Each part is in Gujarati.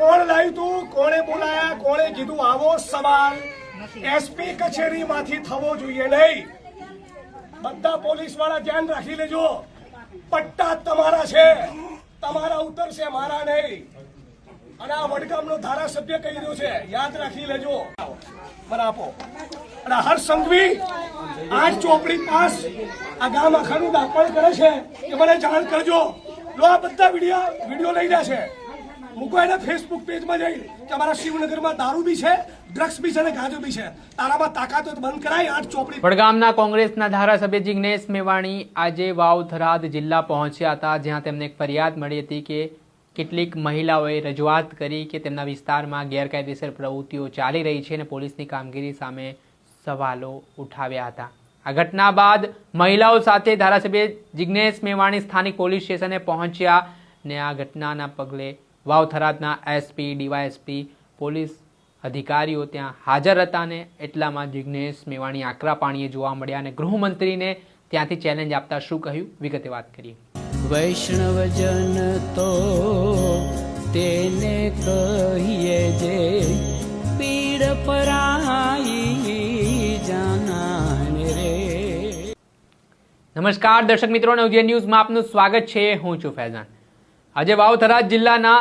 કોણ લાવ્યું તું, કોણે બોલાયા, કોણે કીધું, આવો સવાલ એસપી કચેરીમાંથી થવો જોઈએ નહીં। બધા પોલીસ વાળા ધ્યાન રાખી લેજો, પટ્ટા તમારા છે, તમારા ઉતરશે, મારા નહીં। અને આ વડગામનો ધારાસભ્ય કહી રહ્યો છે, યાદ રાખી લેજો। બરાબર। અને હર્ષ સંઘવી આજ ચોપડી પાસ આ ગામ આખાનું દાપણ કરે છે કે મને જાણ કરજો। લો આ બધા વિડીયો લઈ રહ્યા છે, મૂકો એના ફેસબુક પેજમાં જઈ કે અમારા શિવનગરમાં દારૂ બી છે, ડ્રગ્સ બી છે અને ગાંજો બી છે, તારામાં તાકાત હોય તો બંધ કરાય। આજ ચોપડી વડગામના કોંગ્રેસના ધારાસભ્ય જિગ્નેશ મેવાણી આજે વાવ થરાદ જિલ્લા પહોંચ્યા હતા, જ્યાં તેમને એક ફરિયાદ મળી હતી કે કેટલીક મહિલાઓએ રજૂઆત કરી કે તેમના વિસ્તારમાં ગેરકાયદેસર પ્રવૃત્તિઓ ચાલી રહી છે અને પોલીસની કામગીરી સામે સવાલો ઉઠાવ્યા હતા। આ ઘટના બાદ મહિલાઓ સાથે ધારાસભ્ય જિગ્નેશ મેવાણી સ્થાનિક પોલીસ સ્ટેશને પહોંચ્યા ને આ ઘટનાના પગલે વાવ થરાદના એસપી, ડીવાયએસપી, પોલીસ અધિકારીઓ ત્યાં હાજર હતા ને એટલામાં જિગ્નેશ મેવાણી આકરા પાણીએ જોવા મળ્યા અને ગૃહમંત્રીને ત્યાંથી ચેલેન્જ આપતા શું કહ્યું વિગતે વાત કરીએ। વૈષ્ણવજન તો તેને કહીએ જે પીડ પરાઈ જાનાને રે। નમસ્કાર દર્શક મિત્રો, નવજીવન ન્યૂઝમાં આપનું સ્વાગત છે। હું છું ફૈઝાન। આજે વાવ થરાદ જિલ્લાના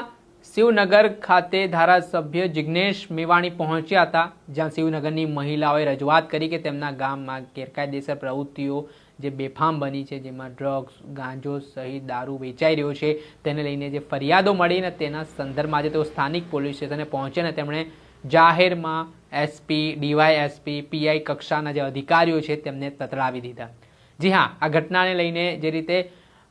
શિવનગર ખાતે ધારાસભ્ય જિગ્નેશ મેવાણી પહોંચ્યા હતા, જ્યાં શિવનગરની મહિલાઓએ રજૂઆત કરી કે તેમના ગામમાં ગેરકાયદેસર પ્રવૃત્તિઓ જે બેફામ બની છે, જેમાં ડ્રગ્સ, ગાંજો સહિત દારૂ વેચાઈ રહ્યો છે, તેને લઈને જે ફરિયાદો મળી ને તેના સંદર્ભમાં આજે તેઓ સ્થાનિક પોલીસ સ્ટેશને પહોંચે ને તેમણે જાહેરમાં એસપી, ડીવાયએસપી, પીઆઈ કક્ષાના જે અધિકારીઓ છે તેમને તતડાવી દીધા। જી હા, આ ઘટનાને લઈને જે રીતે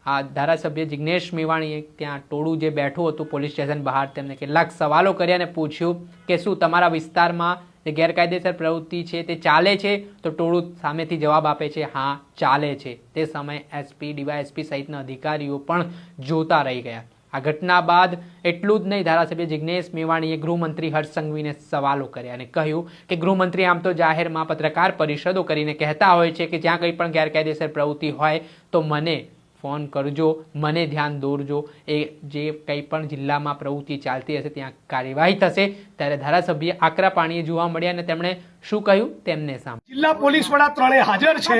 આ ધારાસભ્ય જિગ્નેશ મેવાણીએ ત્યાં ટોળું જે બેઠું હતું પોલીસ સ્ટેશન બહાર, તેમને કેટલાક સવાલો કર્યા અને પૂછ્યું કે શું તમારા વિસ્તારમાં જે ગેરકાયદેસર પ્રવૃત્તિ છે તે ચાલે છે? તો ટોળું સામેથી જવાબ આપે છે, હા ચાલે છે। તે સમયે એસપી, ડીવાયએસપી સહિતના અધિકારીઓ પણ જોતા રહી ગયા। આ ઘટના બાદ એટલું જ નહીં, ધારાસભ્ય જિગ્નેશ મેવાણીએ ગૃહમંત્રી હર્ષ સંઘવીને સવાલો કર્યા અને કહ્યું કે ગૃહમંત્રી આમ તો જાહેરમાં પત્રકાર પરિષદો કરીને કહેતા હોય છે કે જ્યાં કંઈ પણ ગેરકાયદેસર પ્રવૃત્તિ હોય તો મને ફોન કરજો, મને ધ્યાન દોરજો, એ જે કંઈ પણ જિલ્લામાં પ્રવૃત્તિ ચાલતી હશે ત્યાં કાર્યવાહી થશે। ત્યારે ધારાસભ્ય આકરા પાણીએ જોવા મળ્યા અને તેમણે શું કહ્યું તેમને સામે જિલ્લા પોલીસ વડા ત્રણે હાજર છે।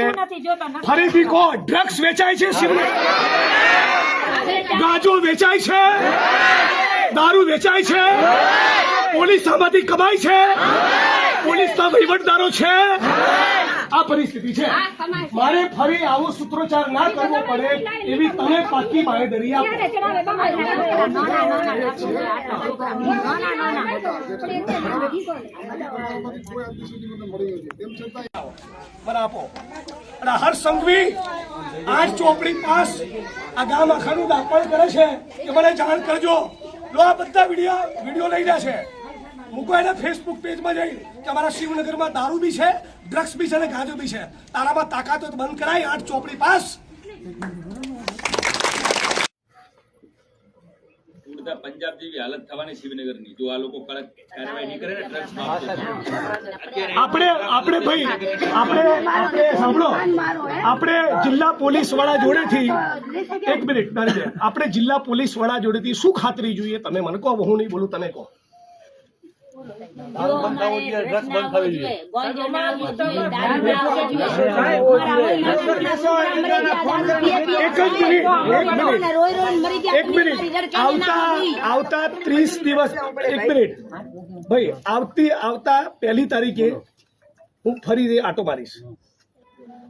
ફરીથી કહો, ડ્રગ્સ વેચાય છે, ગાંજો વેચાય છે, દારૂ વેચાય છે, પોલીસ આમાંથી કમાય છે, પોલીસના વહીવટદારો છે। આ પરિસ્થિતિ છે। મારે ફરી આવો સૂત્રોચ્ચાર ના કરવો પડે એવી તમે પાકી બાંહેધરી આપો। બરાબર। અને હર્ષ સંઘવી આજ ચોપડી પાસ આ ગામ આખાનું દાપણ કરે છે કે મને જાણ કરજો। લો આ બધા વિડીયો લઈ રહ્યા છે, મૂકો એના ફેસબુક પેજમાં જઈ કે અમારા શિવનગરમાં દારૂ બી છે, ડ્રગ્સ બી છે અને ગાંજો બી છે, તારામાં તાકાત હોય તો બંધ કરાય। આજ ચોપડી પાસ પંજાબ જેવી હાલત થવાની શિવનગરની, જો આ લોકો કડક કાર્યવાહી નહીં કરે ને ડ્રગ્સ આપણે ભાઈ આપણે સાંભળો, આપણે જિલ્લા પોલીસ વડા જોડેથી એક મિનિટ આપણે જિલ્લા પોલીસ વડા જોડેથી શું ખાતરી જોઈએ તમે મને કહો, હું નહીં બોલું, તમે કહો। આવતા 30 દિવસ, એક મિનિટ ભાઈ, આવતા 1 તારીખે હું ફરી આટો મારીશ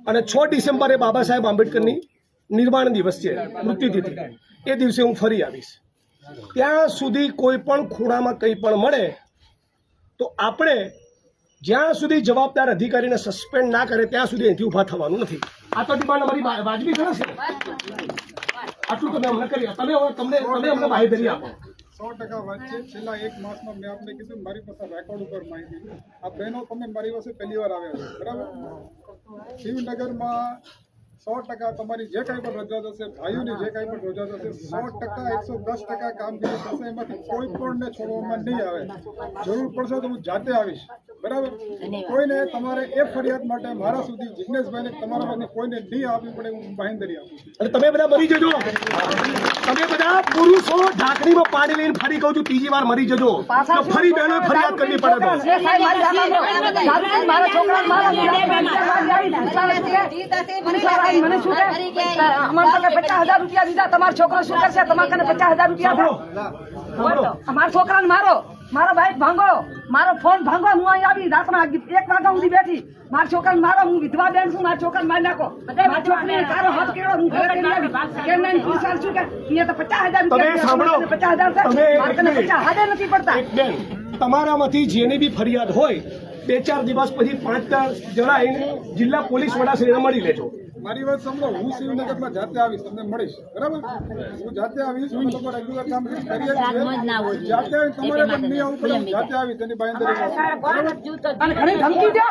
અને 6 ડિસેમ્બરે બાબા સાહેબ આંબેડકરની નિર્વાણ દિવસ છે, મૃત્યુતિથિ, એ દિવસે હું ફરી આવીશ। ત્યાં સુધી કોઈ પણ ખૂણામાં કંઈ પણ મળે તો આપણે જ્યાં સુધી જવાબદાર અધિકારીને સસ્પેન્ડ ના કરે ત્યાં સુધી અહીંથી ઊભા થવાનું નથી। આ તો ડિમાન્ડ અમારી વાજબી છે। આટલું તમે અમને કરી, તમે અમને બાંહેધરી આપો। 100% વાત છે। છેલ્લા 1 માસમાં મેં આપને કીધું, મારી પાસે રેકોર્ડ ઉપર માહિતી છે। આ બહેનો તમે મારી પાસે પહેલી વાર આવ્યા છો, બરાબર? શિવનગરમાં 100% તમારી જે કાંઈ પણ રજૂઆત હશે, ભાઈઓની જે કાંઈ પણ રજૂઆત હશે, 100%, 110% કામગીરી થશે। એમાંથી કોઈ પણને છોડવામાં નહીં આવે। જરૂર પડશે તો હું જાતે આવીશ। બરાબર. કોઈને તમારે એ ફરિયાદ માટે મારા સુધી જિજ્ઞેશભાઈને તમારા કોઈને નહીં આપવી પડે, હું બાંહેધરી આપું છું. અને તમે બધા મરી જજો. તમે બધા પુરુષો ઢાંકણીમાં પાણી લઈને ફરી કહું છું ત્રીજી વાર મરી જજો. તો ફરી બહેનો ફરિયાદ કરવી પડે તો. તમારો છોકરો શું કરશે? તમારે 50,000 રૂપિયા અમારા છોકરાને મારો ભાઈ ભાંગો, મારો ફોન ભાંગો. હું અહીં આવી રાતના 1 વાગ્યા સુધી બેઠી. મારા છોકરાને મારો, હું વિધવા બેન છું, મારા છોકરાને મારી નાખો. મારા છોકરીને તારો હાથ કેળો, હું ઘરે લઈને આવી. કેમ નહીં પુરસાર શું કે અહીંયા તો 50,000 રૂપિયા 50,000 50,000 નથી પડતા. બેન, તમારામાંથી જેની બી ફરિયાદ હોય 2-4 દિવસ પછી 5 જણા આવીને જિલ્લા પોલીસ વડાશ્રીને મળી લેજો. મારી વાત સાંભળો. હું શિવનગરમાં જાતે આવીશ, તમને મળીશ. બરાબર. હું જાતે આવીશ. હું તમારા રેગ્યુલર કામ કરીએ છીએ. જાતે આવી તમારે પણ નહીં આવવું પડે. હું જાતે આવી તેની બાંહેધરી અને ઘણી ધમકી દે,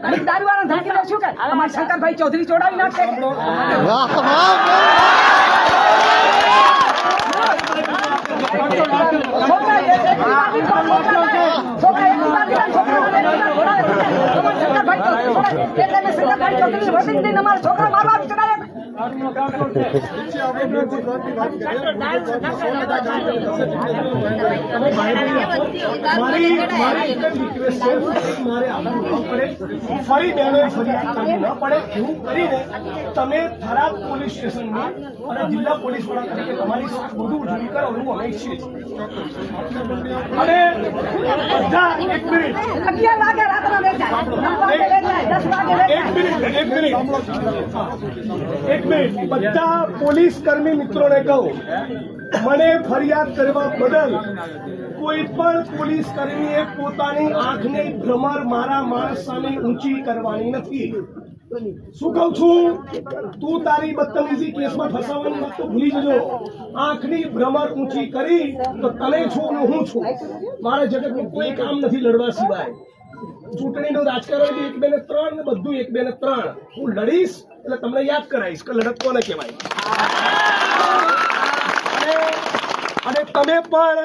ઘણી દારૂવાળા ધમકી દે. શું કે અમારા શંકરભાઈ ચૌધરી ચોડાવી નાખશે. છોકરા મારવા ચડાવે. નીચે આપણે ગુજરાતની વાત કરીએ. મારી એક જ રિક્વેસ્ટ છે, મારે આવું ન પડે, ફરી બહેનોએ ફરિયાદ કરવી ન પડે એવું કરીને તમે થરાદ પોલીસ સ્ટેશનમાં અને જિલ્લા પોલીસ વડા તરીકે તમારી બધું ઉજળી કરો એવું અમે ઈચ્છીએ છીએ. અને બધા 1 મિનિટ 11 વાગે રાતના વેચાય, 9 વાગે વેચાય, 10 વાગે વેચાય. 1 મિનિટ બધા પોલીસ કર્મી મિત્રોને કહું, મને ફરિયાદ કરવા બદલ કોઈ પણ પોલીસ કર્મીએ પોતાની આંખની ભ્રમર મારા માણસ સામે ઊંચી કરવાની નથી. શું કહું છું? તું તારી બદતમીજી કેસમાં ફસાવાની વાત તો ભૂલી જજો. આંખની ભ્રમર ઊંચી કરી તો તને છું ને હું છું. મારા જગતનું કોઈ કામ નથી લડવા સિવાય. ચૂંટણીનું રાજકારણ 1, 2 ને 3 ને બધું 1, 2 ને 3 હું લડીશ એટલે તમને યાદ કરાવીશ કે લડત કોને કહેવાય. અને તમે પણ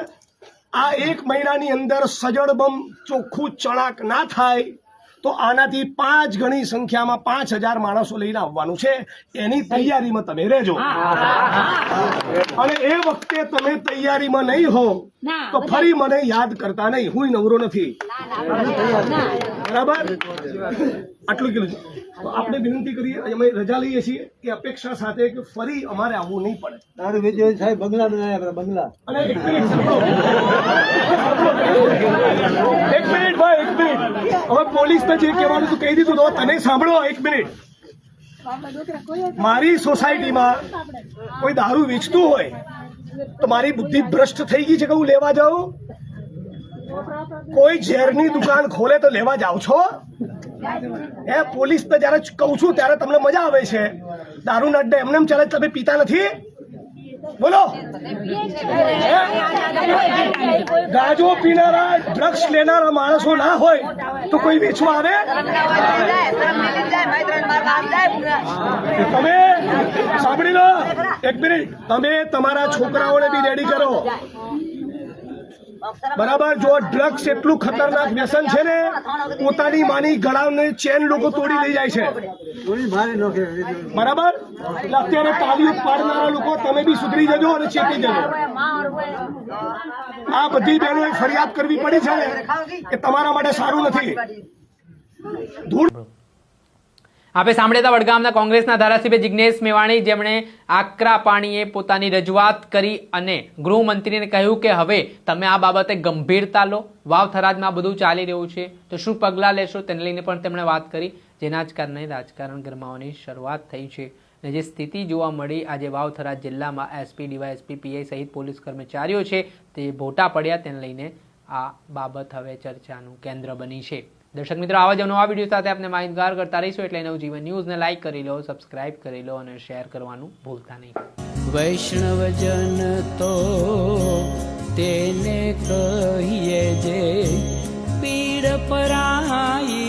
આ 1 મહિનાની અંદર સજડબમ ચોખ્ખું ચણાક ના થાય તો આનાથી 5 ગણી સંખ્યામાં 5,000 માણસો લઈને આવવાનું છે. એની તૈયારીમાં તમે રહેજો. અને એ વખતે તમે તૈયારીમાં નહીં હો તો ફરી મને યાદ કરતા નહીં. હું નવરો નથી. બરાબર? આટલું કીધું. તો આપણે વિનંતી કરીએ, અમે રજા લઈએ છીએ કે અપેક્ષા સાથે કે ફરી અમારે આવવું નહીં પડે. તારું વિજય સાહેબ બંગલા બનાવ્યા બંગલા. અને 1 મિનિટ સાંભળો. 1 મિનિટ ભાઈ, 1 મિનિટ. હવે પોલીસને જે કહેવાનું તું કહી દીધું તો તમે સાંભળો 1 મિનિટ. મારી સોસાયટીમાં કોઈ દારૂ વેચતું હોય તો મારી બુદ્ધિ ભ્રષ્ટ થઈ ગઈ છે કે હું લેવા જાઉં? કોઈ ઝેરની દુકાન ખોલે તો લેવા જાવ છો? એ પોલીસ ને જયારે કહું છું ત્યારે તમને મજા આવે છે. દારૂ અડ્ડે એમને એમ ચાલે, તમે પીતા નથી? બોલો. ગાંજો પીનારા, ડ્રગ્સ લેનારા માણસો ના હોય તો કોઈ વેચવા આવે? તમે સાંભળી લો 1 મિનિટ. તમે તમારા છોકરાઓને બી રેડી કરો. બરાબર? જો ડ્રગ્સ એટલું ખતરનાક વ્યસન છે ને, પોતાની માની ગળાને ચેન લોકો તોડી લઈ જાય છે. બરાબર? એટલે અત્યારે તાલીઓ પાડનારા લોકો તમે બી સુધરી જજો અને ચેતી જજો. આ બધી બહેનોએ ફરિયાદ કરવી પડી છે કે તમારા માટે સારું નથી. આપે સાંભળ્યા વડગામના કોંગ્રેસના ધારાસભ્ય જિગ્નેશ મેવાણી, જેમણે આકરા પાણીએ પોતાની રજૂઆત કરી અને ગૃહમંત્રીને કહ્યું કે હવે તમે આ બાબતે ગંભીરતા લો. વાવ થરાદમાં બધું ચાલી રહ્યું છે તો શું પગલાં લેશો તેને લઈને પણ તેમણે વાત કરી, જેના જ કારણે રાજકારણ ગરમાવાની શરૂઆત થઈ છે. અને જે સ્થિતિ જોવા મળી આજે વાવ થરાદ જિલ્લામાં એસપી, ડીવાયએસપી, પીઆઈ સહિત પોલીસ કર્મચારીઓ છે તે ભોટા પડ્યા, તેને લઈને આ બાબત હવે ચર્ચાનું કેન્દ્ર બની છે. દર્શક મિત્રો, આવા જ નવા વિડીયો સાથે આપણે માહિતગાર કરતા રહીશું. એટલે નવજીવન ન્યૂઝને લાઇક કરી લો, સબસ્ક્રાઇબ કરી લો અને શેર કરવાનું ભૂલતા નહીં. વૈષ્ણવજન તો તેને કહીએ જે પીડ પરાઈ.